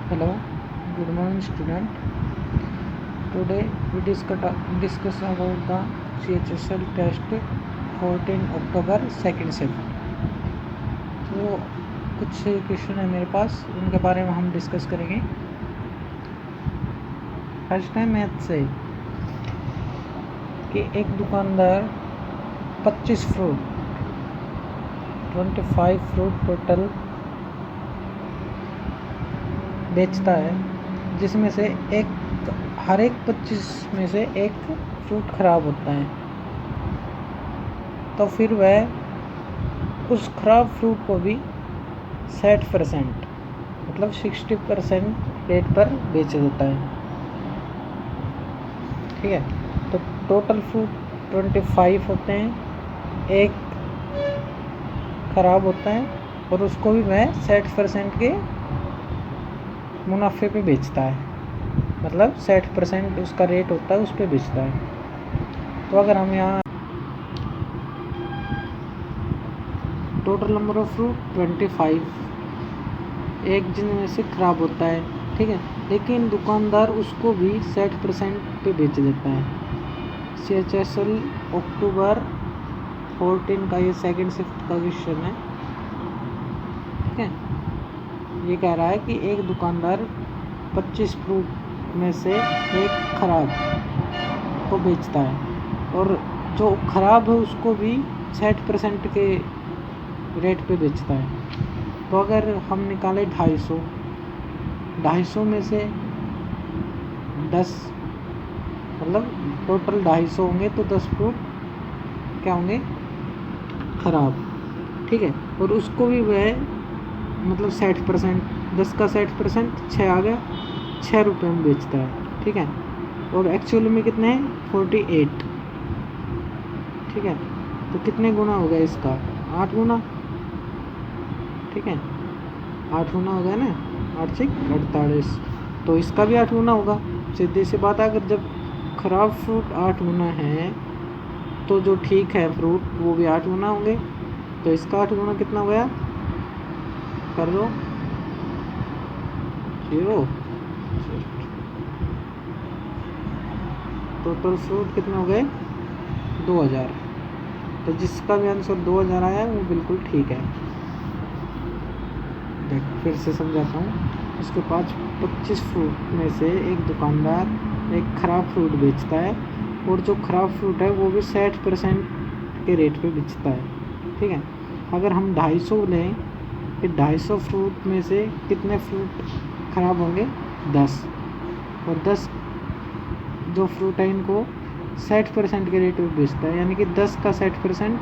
Hello, good morning student. Today we discuss about the CHSL test 14 October second shift. तो कुछ question है मेरे पास, उनके बारे में हम डिस्कस करेंगे. फर्स्ट है मैथ से कि एक दुकानदार 25 फ्रूट 25 फ्रूट टोटल बेचता है, जिसमें से हर एक 25 में से एक फ्रूट खराब होता है. तो फिर वह उस खराब फ्रूट को भी 60% मतलब 60% रेट पर बेच देता है. ठीक है, तो टोटल फ्रूट 25 होते हैं, एक खराब होता है और उसको भी वह 60% के मुनाफे पे बेचता है. मतलब 60% उसका रेट होता है, उस पर बेचता है. तो अगर हम यहाँ टोटल नंबर ऑफ फ्रूट 25, एक जिनमें से ख़राब होता है, ठीक है, लेकिन दुकानदार उसको भी 60% पे बेच देता है. CHSL अक्टूबर 14 का ये सेकंड शिफ्ट का क्वेश्चन है. ठीक है, ये कह रहा है कि एक दुकानदार 25 फ्रूट में से एक खराब को बेचता है और जो खराब है उसको भी 60% के रेट पे बेचता है. तो अगर हम निकालें 250 में से 10, मतलब टोटल 250 होंगे तो 10 फ्रूट क्या होंगे, खराब. ठीक है, और उसको भी वह मतलब 60%, 10 का 60% 6 आ गया, 6 रुपये में बेचता है. ठीक है, और एक्चुअली में कितने हैं, 48. ठीक है, तो कितने गुना हो गया इसका, 8 गुना. ठीक है, 8 गुना हो गया ना, 8 से 48, तो इसका भी 8 गुना होगा. सीधी सी बात है, अगर जब खराब फ्रूट 8 गुना है तो जो ठीक है फ्रूट वो भी 8 गुना होंगे. तो इसका 8 गुना कितना हो गया, कर दो 0. टोटल फ्रूट कितने हो गए, 2000. तो जिसका भी आंसर 2000 आया वो बिल्कुल ठीक है. फिर से समझाता हूँ. उसके पास 25 फ्रूट में से एक दुकानदार एक ख़राब फ्रूट बेचता है और जो ख़राब फ्रूट है वो भी 60% के रेट पे बेचता है. ठीक है, अगर हम 250 लें कि 250 फ्रूट में से कितने फ्रूट ख़राब होंगे, 10. और 10 जो फ्रूट है इनको 60% के रेट पे बेचता है, यानी कि 10 का 60%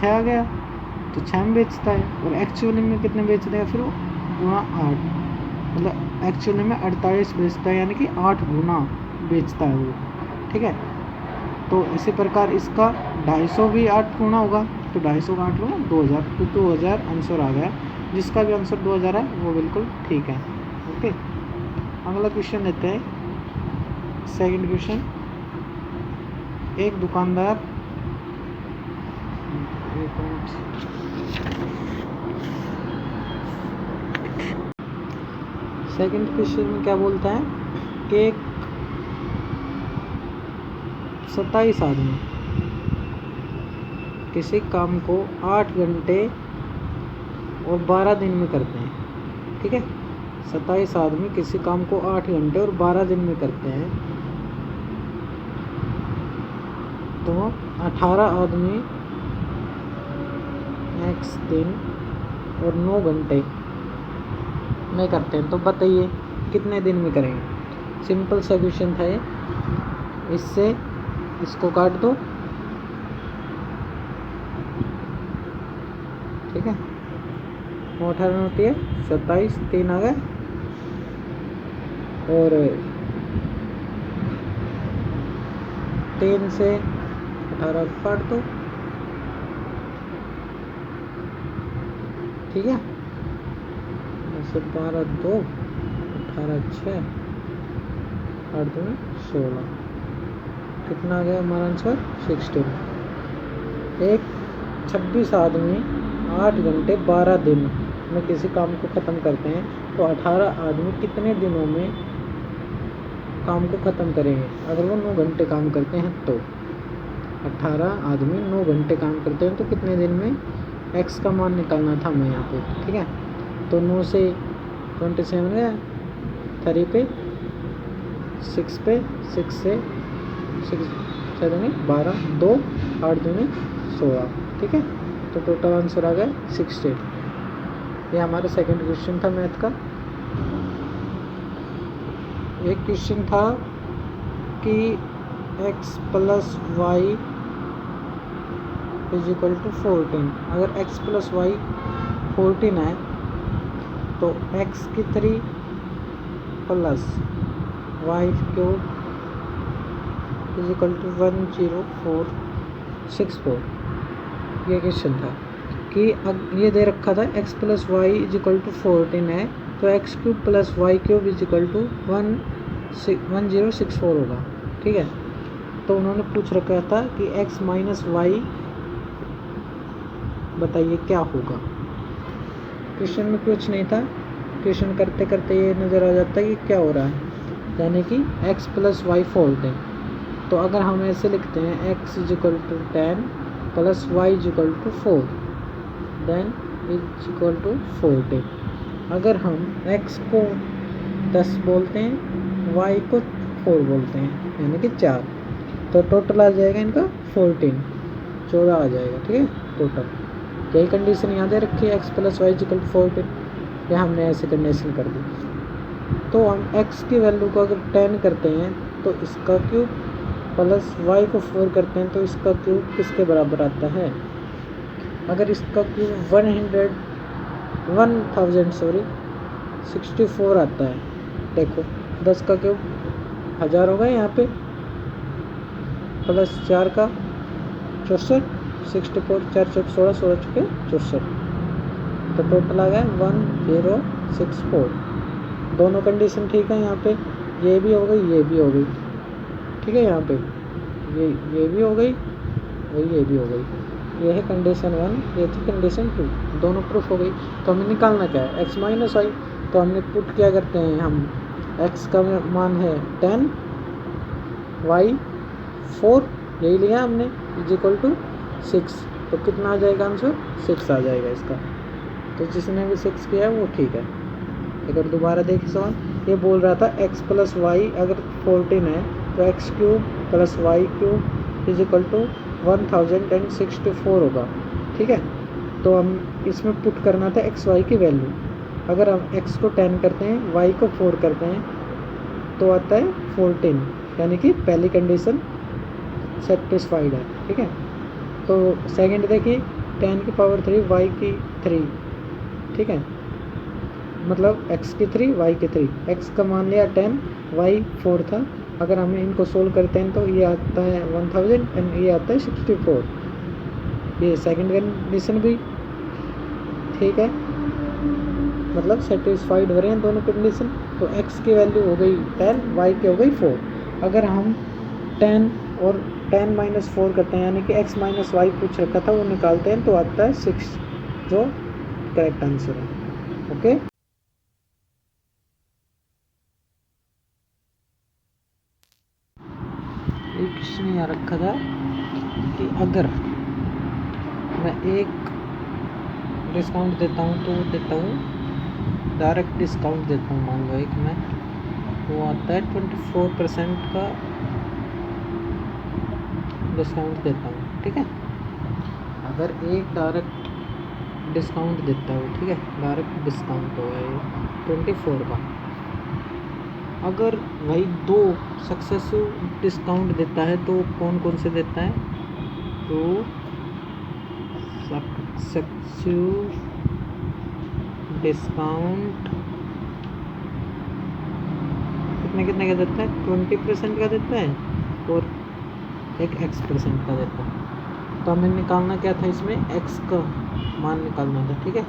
6 आ गया, तो 6 में बेचता है. और एक्चुअली में कितने बेच देगा फिर वो, गुना 8, मतलब एक्चुअली में 48 बेचता है, यानी कि 8 गुना बेचता है वो. ठीक है, तो इसी प्रकार इसका 250 भी 8 गुना होगा, तो 250 का 8 गुना 2000, तो 2000 आंसर आ गया. जिसका भी आंसर 2000 है वो बिल्कुल ठीक है. ओके, अगला क्वेश्चन लेते हैं. सेकंड क्वेश्चन, एक दुकानदार सेकंड क्वेश्चन में क्या बोलता है कि एक 27 आदमी किसी काम को 8 घंटे और 12 दिन में करते हैं. ठीक है, 27 आदमी किसी काम को 8 घंटे और 12 दिन में करते हैं, तो 18 आदमी नेक्स्ट दिन और 9 घंटे में करते हैं. तो बताइए कितने दिन में करेंगे. सिंपल सा क्वेश्चन था ये. इससे इसको काट दो. ठीक है, 18 होती है 27, 3 आ गए, और 3 से 18 काट दो. ठीक है, 12 2 18 6 8 2 16, कितना आ गया हमारा आंसर, 16. एक 26 आदमी 8 घंटे 12 दिन में किसी काम को ख़त्म करते हैं तो 18 आदमी कितने दिनों में काम को ख़त्म करेंगे? अगर वो 9 घंटे काम करते हैं तो 18 आदमी 9 घंटे काम करते हैं तो कितने दिन में? x का मान निकालना था हमें यहाँ पे, ठीक है। तो 9 से 27 गया, 3 पे 6 पे 6 से 6 7 12 2 8 दूनी 16, ठीक है। तो टोटल आंसर आ गया 60। ये हमारा सेकंड क्वेश्चन था मैथ का। एक क्वेश्चन था कि x plus y is equal to 14। अगर x प्लस वाई 14 है तो x की 3 plus y cube is equal to 10464। ये क्वेश्चन था कि अब ये दे रखा था x plus y is equal to 14 है तो x cube plus y cube is equal to 1064 होगा, ठीक है। तो उन्होंने पूछ रखा था कि x माइनस वाई बताइए क्या होगा। क्वेश्चन में कुछ नहीं था, क्वेश्चन करते करते ये नज़र आ जाता है कि क्या हो रहा है, यानी कि x प्लस वाई 14। तो अगर हम ऐसे लिखते हैं x is equal to 10 plus y is equal to 4 then is equal to 14। अगर हम x को 10 बोलते हैं, y को 4 बोलते हैं, यानी कि 4, तो टोटल आ जाएगा इनका 14 आ जाएगा, ठीक है टोटल। यही कंडीशन यहाँ दे रखी है x plus y is equal to 14। यह हमने ऐसे कंडीशन कर दी। तो हम x की वैल्यू को अगर 10 करते हैं तो इसका क्यूब प्लस y को 4 करते हैं तो इसका क्यूब किसके बराबर आता है? अगर इसका क्यूब 64 आता है, देखो 10 का क्यूब 1000 होगा यहाँ पे, प्लस 4 का 64, 64 4 चौक 16, 16 चौके 64, तो टोटल आ गया 1064। दोनों कंडीशन ठीक है यहाँ पे, ये भी हो गई ये भी हो गई, ठीक है। यहाँ पे ये भी हो गई वही ये भी हो गई। ये है कंडीशन 1, ये थी कंडीशन 2, दोनों प्रूफ हो गई। तो हमें निकालना क्या है? x minus y. तो हमने पुट क्या करते हैं हम, x का मान है 10, y 4, यही लिया हमने, इज इक्वल टू 6। तो कितना आ जाएगा आंसर? 6 आ जाएगा इसका। तो जिसने भी 6 किया है वो ठीक है। अगर दोबारा देखिए सवाल, ये बोल रहा था x प्लस वाई अगर 14 है तो x cube plus y cube is equal to 1064 होगा, ठीक है। तो हम इसमें पुट करना था x y की वैल्यू। अगर हम x को 10 करते हैं, y को 4 करते हैं तो आता है 14, यानी कि पहली कंडीशन सेटिस्फाइड है, ठीक है। तो सेकंड देखिए 10 की पावर 3 y की 3, ठीक है, मतलब x की 3 y की 3, x का मान लिया 10, y 4 था। अगर हम इनको सोल्व करते हैं तो ये आता है 1000 एंड ये आता है 64। ये सेकंड कंडीशन भी ठीक है, मतलब सेटिस्फाइड हो रहे हैं दोनों कंडीशन। तो x की वैल्यू हो गई 10, y की हो गई 4। अगर हम 10 और 10 माइनस 4 करते हैं, यानी कि x माइनस वाई पूछ रखा था वो निकालते हैं तो आता है 6, जो करेक्ट आंसर है। ओके, एक क्वेश्चन यहाँ रखा था कि अगर मैं एक डिस्काउंट देता हूँ तो देता हूँ डायरेक्ट डिस्काउंट देता हूँ, मान लो एक मैं, वो आता है 24% का डिस्काउंट देता हूँ, ठीक है। अगर एक डायरेक्ट डिस्काउंट देता हूँ, ठीक है, डायरेक्ट डिस्काउंट होगा ये 24 का। अगर भाई 2 सक्सेसिव डिस्काउंट देता है तो कौन कौन से देता है? तो सक्सेसिव डिस्काउंट कितने कितने का देता है? 20% का देता है और एक x% का देता है। तो हमें निकालना क्या था इसमें? x का मान निकालना था, ठीक है।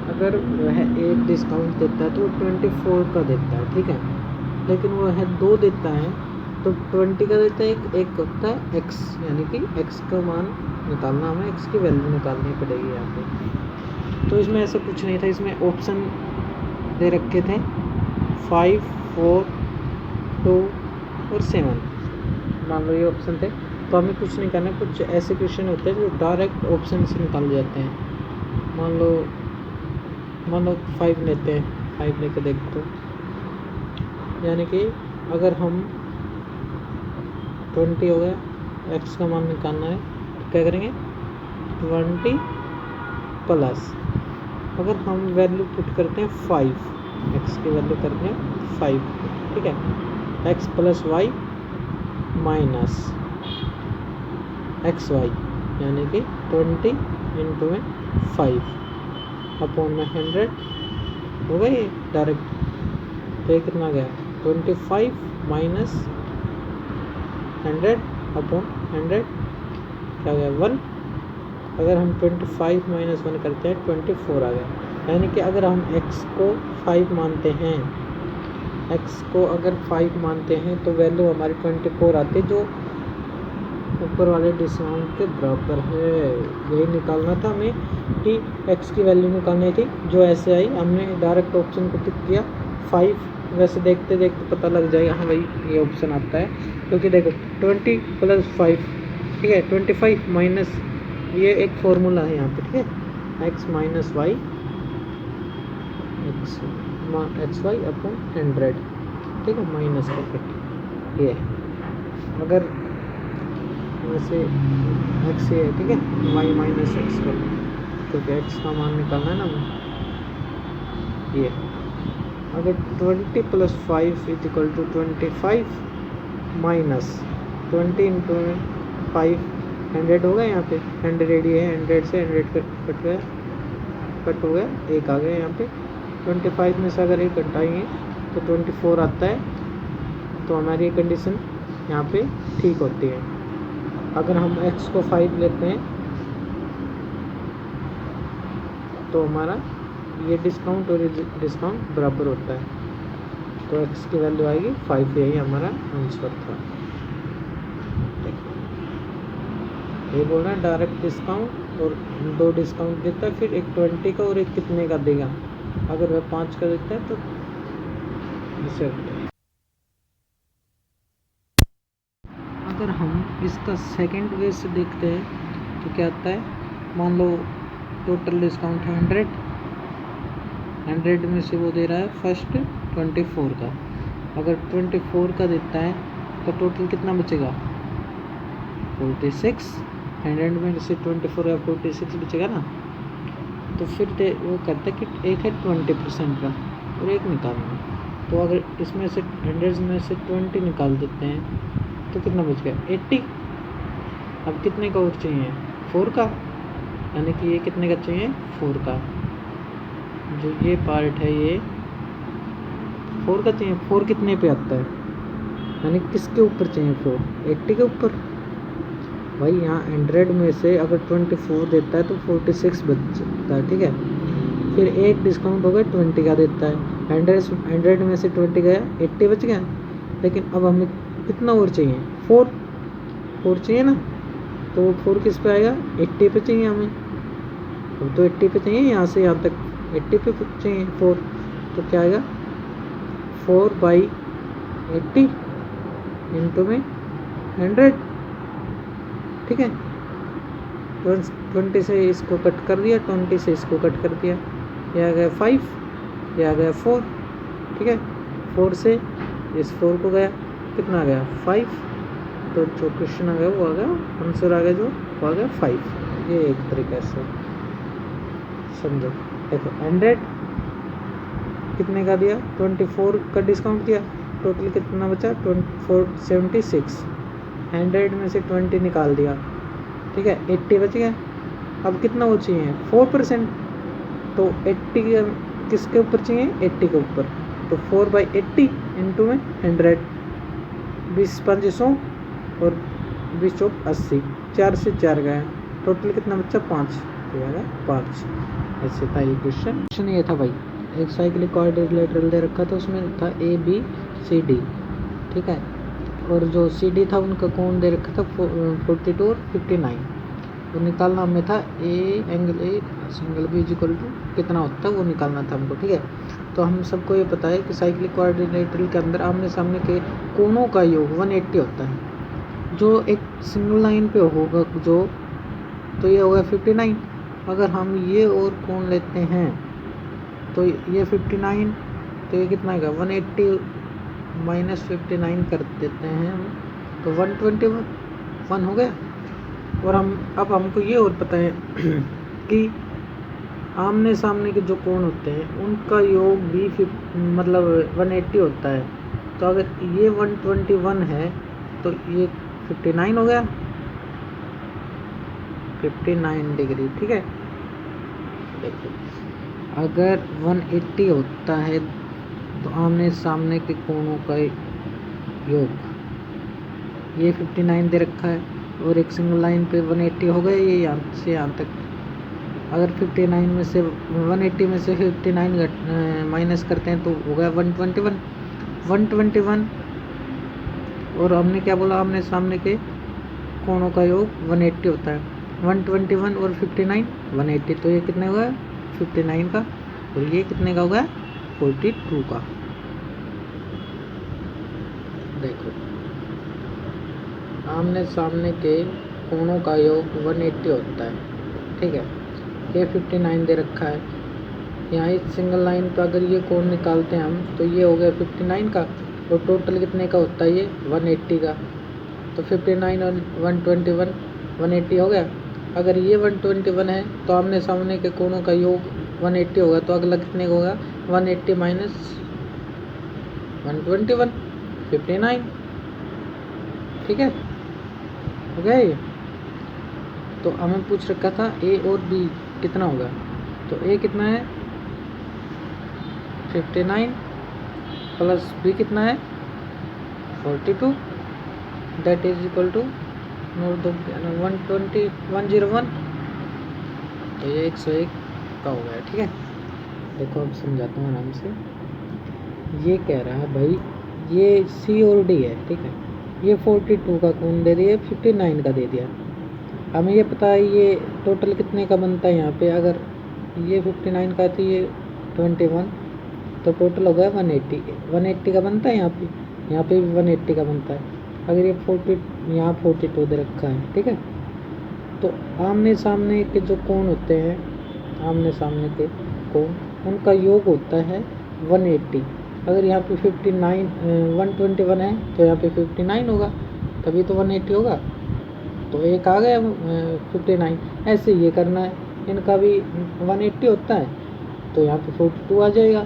अगर वह एक डिस्काउंट देता है तो 24 का देता है, ठीक है, लेकिन वह 2 देता है तो 20 का देता है, एक होता है x, यानी कि x का मान निकालना, हमें x की वैल्यू निकालनी पड़ेगी यहाँ पे। तो इसमें ऐसा कुछ नहीं था, इसमें ऑप्शन दे रखे थे 5, 4, 2 और 7, मान लो ये ऑप्शन थे। तो हमें कुछ नहीं करना, कुछ ऐसे क्वेश्चन होते हैं जो डायरेक्ट ऑप्शन से निकाल जाते हैं। मान लो 5 लेते हैं, 5 लेके देखते हो, यानी कि अगर हम 20 हो गया, x का मान निकालना है तो क्या करेंगे 20 प्लस, अगर हम वैल्यू पुट करते हैं 5, x की वैल्यू करते हैं 5, ठीक है, x plus y minus x y, यानी कि 20 इंटू में 5 अपॉन में 100 हो गया ये डायरेक्ट। तो ये कितना गया 25 माइनस 100 अपॉन 100 क्या गया 1। अगर हम 25 माइनस 1 करते हैं 24 आ गया। यानी कि अगर हम x को 5 मानते हैं, x को अगर 5 मानते हैं तो वैल्यू हमारी 24 आती है, जो ऊपर वाले डिस्काउंट के बराबर है। यही निकालना था हमें कि x की वैल्यू निकालनी थी, जो ऐसे आई। हमने डायरेक्ट ऑप्शन को टिक किया 5, वैसे देखते देखते पता लग जाएगा हाँ भाई ये ऑप्शन आता है, क्योंकि देखो 20 प्लस 5, ठीक है, 25 माइनस, ये एक फॉर्मूला है यहाँ पे, ठीक है, x minus y x y upon 100, ठीक है, माइनस का कट ये है। अगर वैसे x ये है, ठीक है, y माइनस एक्स का, क्योंकि x का मान निकालना है ना ये। अगर 20 plus 5 is equal to 25 minus 20 into 5, 100 होगा यहाँ पे, 100 रेडी है, 100 से 100 कट हो गया, एक आ गया यहाँ पे। 25 में से अगर एक घटाएंगे तो 24 आता है, तो हमारी ये कंडीशन यहाँ पे ठीक होती है। अगर हम x को 5 लेते हैं तो हमारा ये डिस्काउंट और डिस्काउंट बराबर होता है, तो x की वैल्यू आएगी 5, यही हमारा आंसर था। ये बोल रहा है डायरेक्ट डिस्काउंट और 2 डिस्काउंट देता है, फिर एक 20 का और एक कितने का देगा। अगर वह 5 का देता है तो इसे होता है। अगर हम इसका सेकंड वे से देखते हैं तो क्या आता है, मान लो टोटल डिस्काउंट है 100 में से वो दे रहा है फर्स्ट 24 का। अगर 24 का देता है तो टोटल कितना बचेगा 46, 100 में से 24 या 46 बचेगा ना। तो फिर वो कहता है कि एक है 20% का और एक निकालना। तो अगर इसमें से 100 में से 20 निकाल देते हैं तो कितना बच गया 80। अब कितने का और चाहिए 4 का, यानी कि ये कितने का चाहिए 4 का, जो ये पार्ट है ये 4 का चाहिए। 4 कितने पे आता है, यानी किसके ऊपर चाहिए 4, 80 के ऊपर। भाई यहाँ 100 में से अगर 24 देता है तो 46 बच सकता है, ठीक है। फिर एक डिस्काउंट होगा 20 का देता है, 100 में से 20 गया 80 बच गया। लेकिन अब हमें कितना और चाहिए 4 चाहिए ना, तो वो 4 किस पे आएगा 80 पे चाहिए हमें। अब तो 80 पे चाहिए, यहाँ से यहाँ तक 80 पे चाहिए 4, तो क्या आएगा 4/80 इंटू में 100, ठीक है। 20 से इसको कट कर दिया, 20 से इसको कट कर दिया, ये आ गया 5, ये आ गया 4, ठीक है। 4 से इस 4 को गया, कितना आ गया 5, तो जो क्वेश्चन आ गया वो आ गया, आंसर आ गया जो वो आ गया 5। ये एक तरीके से समझो। देखो 100 कितने का दिया 24 का डिस्काउंट दिया, टोटल कितना बचा 76। 100 में से 20 निकाल दिया, ठीक है, 80 बच गया। अब कितना वो चाहिए 4%, तो 80 किसके ऊपर चाहिए 80 के ऊपर, तो 4/80 इंटू में 100, 20×5 100 और 20 चौक 80, 4 से 4 गया, टोटल कितना बच्चा 5, तो आएगा 5। ऐसे था ये क्वेश्चन ये था भाई। एक साइक्लिक क्वाड्रिलेटरल दे रखा था, उसमें था ABCD, ठीक है, और जो CD था उनका कोण दे रखा था 42 और 59। वो निकालना हमें था a angle a single b is equal to कितना होता है वो निकालना था हमको, ठीक है। तो हम सबको ये पता है कि साइक्लिक क्वाड्रिलेटरल के अंदर आमने सामने के कोणों का योग 180 होता है। जो एक सिंगल लाइन पे होगा जो, तो ये होगा 59। अगर हम ये और कोण लेते हैं तो ये 59, तो ये कितना आएगा 180 माइनस 59 कर देते हैं हम, तो 121 हो गया। और अब हमको ये और पता है कि आमने सामने के जो कोण होते हैं उनका योग भी मतलब 180 होता है। तो अगर ये 121 है तो ये 59 हो गया, 59 डिग्री, ठीक है। देखो अगर 180 होता है तो आमने सामने के कोणों का योग, ये 59 दे रखा है और एक सिंगल लाइन पे 180 हो गए, ये यहाँ से यहाँ तक। अगर 59 में से 180 में से 59 माइनस करते हैं तो हो गया 121। और हमने क्या बोला, आमने सामने के कोणों का योग 180 होता है। 121 और 59 180, तो ये कितने होगा 59 का, और ये कितने का होगा 42 का। देखो आमने सामने के कोणों का योग 180 होता है, ठीक है। ये 59 दे रखा है। यहाँ इस सिंगल लाइन पर अगर ये कोण निकालते हैं हम तो ये हो गया 59 का, और टोटल कितने का होता है ये 180 का। तो 59 और 121 180 हो गया। अगर ये 121 है तो आमने सामने के कोणों का योग 180 होगा, तो अगला कितने का होगा 180 माइनस 121 59, ठीक है। हो गया ये। तो हमें पूछ रखा था ए और बी कितना होगा, तो ए कितना है 59 प्लस बी कितना है 42, दैट इज इक्वल टू 101, तो ये 101 का हो गया, ठीक है। देखो अब समझाता हूँ आराम से। ये कह रहा है भाई ये सी और डी है, ठीक है। ये 42 का कोण दे दिया, 59 का दे दिया। हमें ये पता है ये टोटल कितने का बनता है। यहाँ पे अगर ये 59 का तो ये 21, तो टोटल हो गया 180 का बनता है। यहाँ पे भी 180 का बनता है। अगर ये 40 यहाँ 42 दे रखा है, ठीक है। तो आमने सामने के जो कोण होते हैं, आमने सामने के कोण, उनका योग होता है 180। अगर यहाँ पे 121 है तो यहाँ पे 59 होगा, तभी तो 180 होगा। तो एक आ गया 59। ऐसे ये करना है, इनका भी 180 होता है तो यहाँ पे 42 आ जाएगा।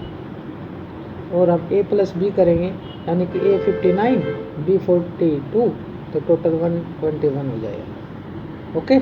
और अब a प्लस बी करेंगे, यानी कि a 59 b 42, तो टोटल 121 हो जाएगा। ओके।